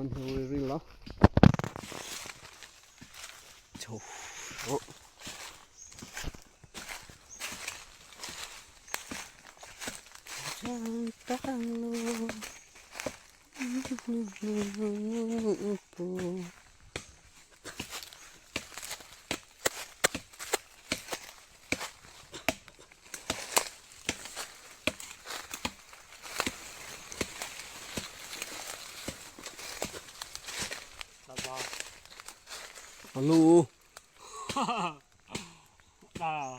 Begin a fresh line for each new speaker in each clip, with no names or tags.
non huri lo chô chẳng tăng luôn Halo.
Dah.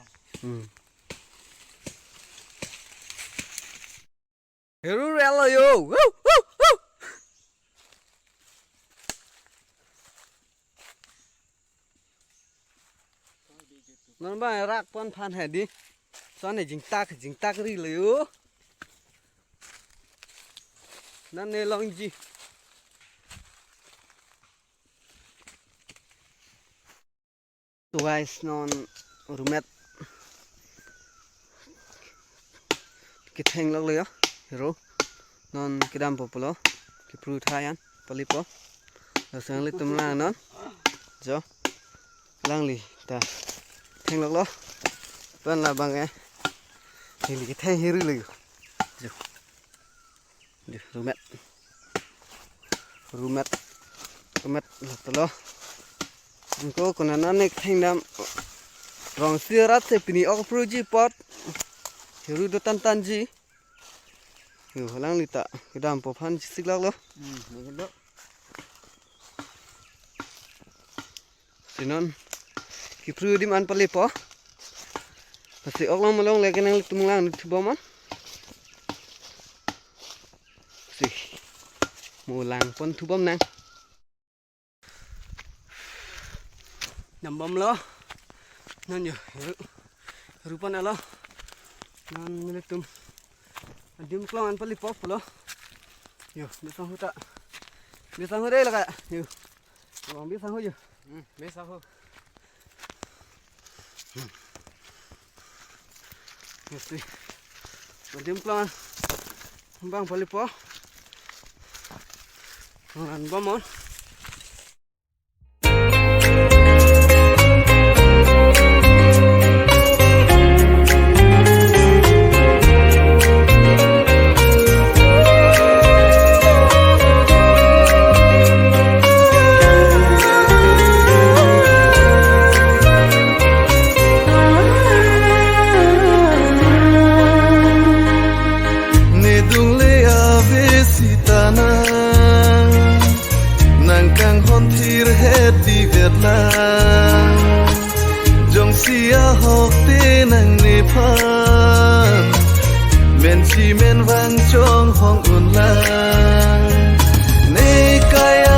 Heru rela yo. Woo woo woo. Non ba rak pon phan hè đi. Son này jing tak ri le yo. Nan ne long ji. Guys non rumet kitheng lok le hero non kidam populo kepru thayan palipo sang le tumla non jo lang li ta theng lok lo ban la bang e thì cái theng hiru le jo rumet là tolo ko kuna nanek thingdam rong sirat se pini ok proji pot hiru do tan ji hu halang lita kidam po phan siklak lo lo sinon ki pru dim an pali po pasi ok long malong le kenang tumlang thuboman si mulang pon thubom nang nhầm bom lo nên nhiều rupan lo nên mình tum dim klong an pali pop lo nhiều biết sang hư đây là cả nhiều còn biết sang hư chưa
Biết sao không?
nhiều gì dim klong an bang pali pop an bom on
Jong sia hok te nang ne phan men chi men wang chong hong un lang ne kaya